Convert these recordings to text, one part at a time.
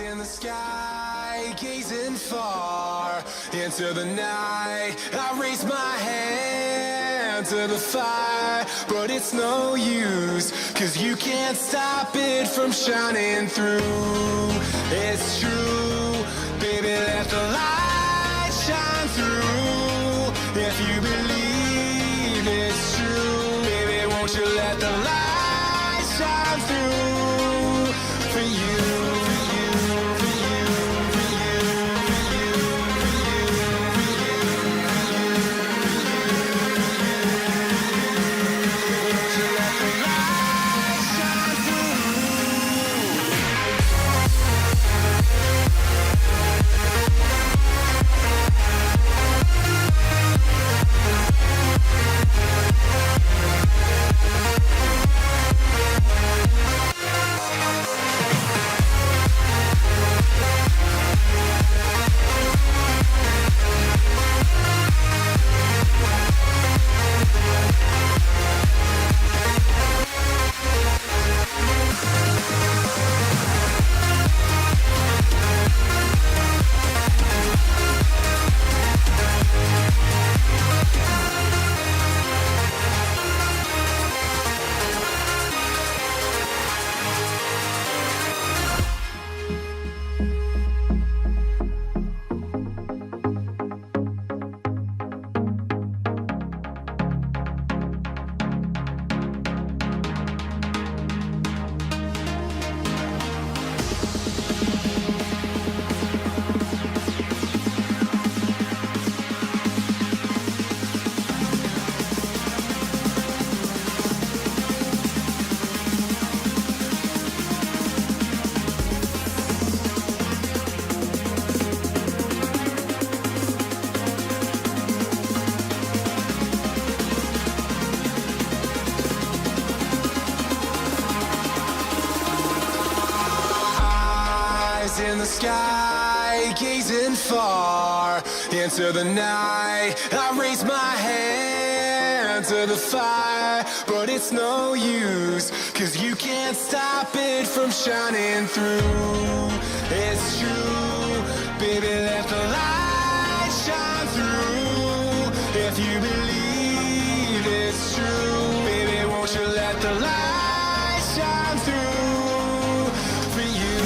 In the sky, gazing far into the night, I raise my hand to the fire, but it's no use, 'cause you can't stop it from shining through. It's true, baby, let the light shine through. If you believe it's true, baby, won't you let the light shine through for you. In the sky, gazing far into the night, I raise my hand to the fire, but it's no use, 'cause you can't stop it from shining through. It's true, baby, let the light shine through. If you believe it's true, baby, won't you let the light shine through for you.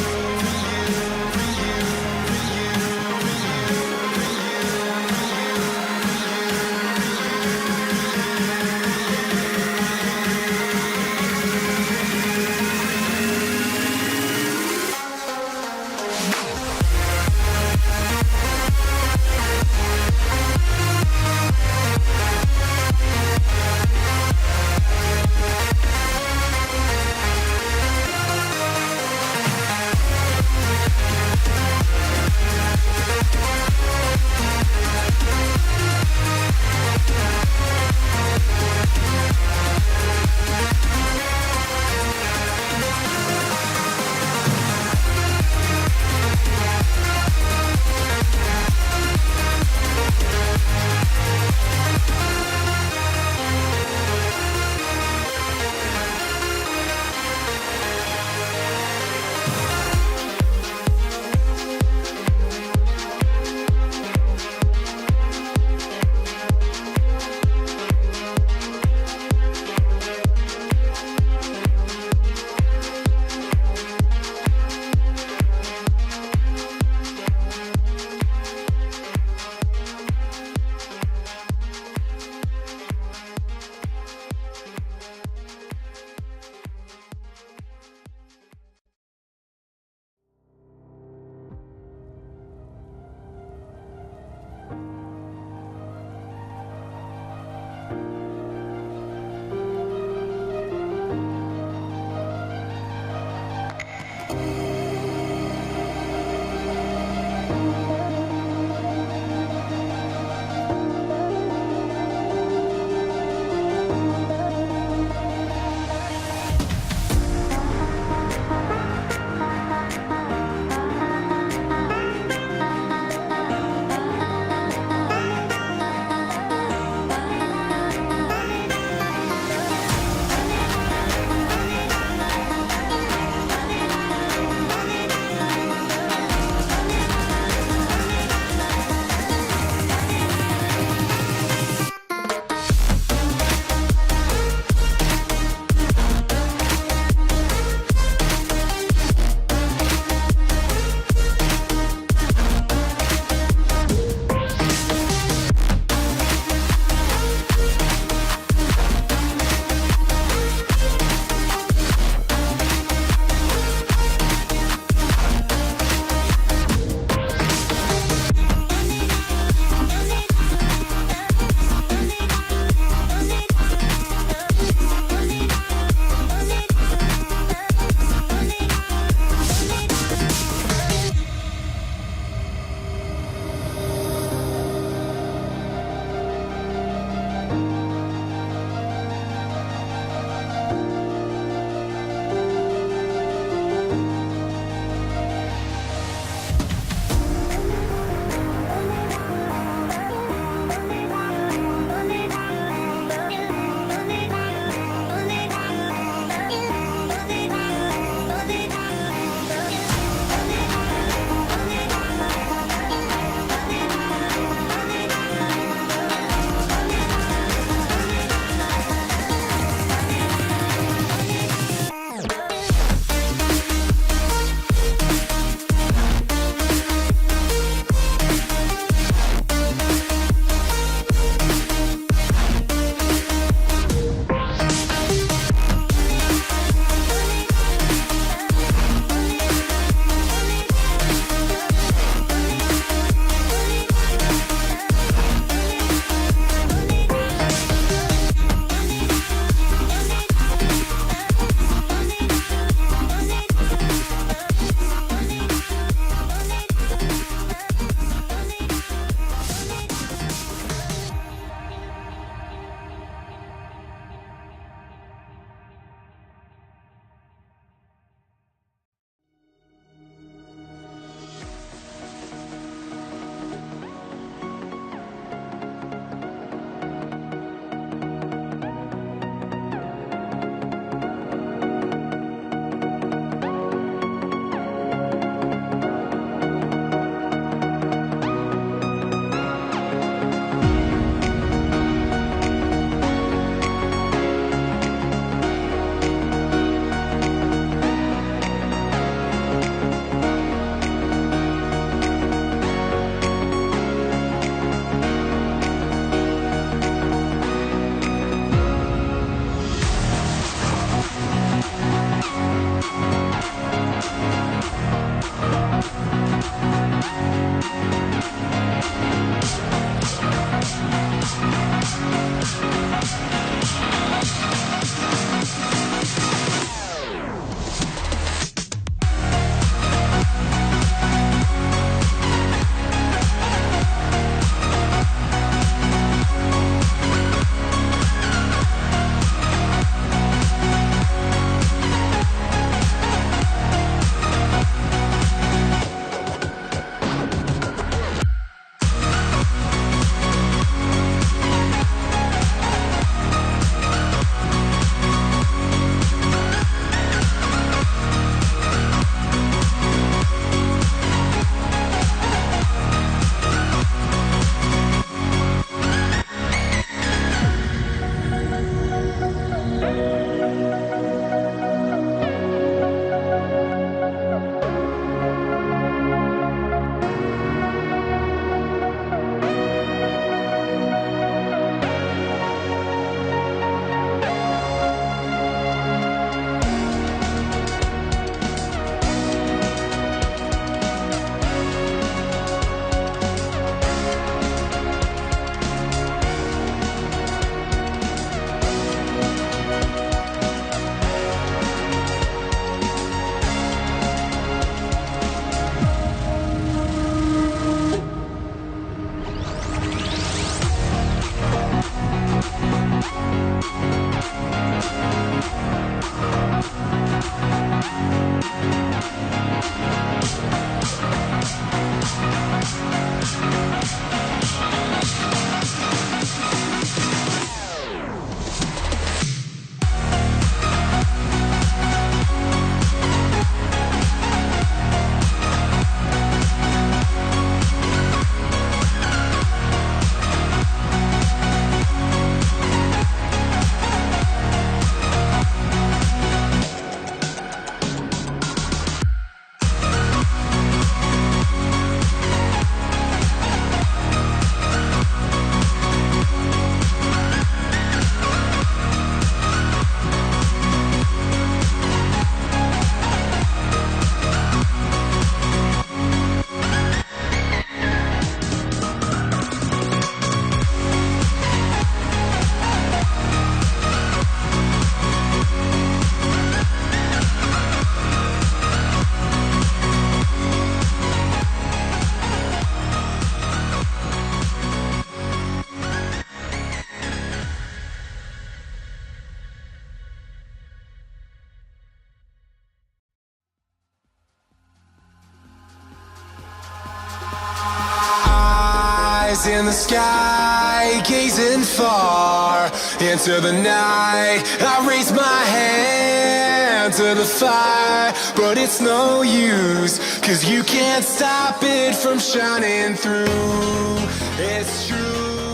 eyes in the sky, gazing far into the night. I raise my hand to the fire, but it's no use, 'cause you can't stop it from shining through. It's true.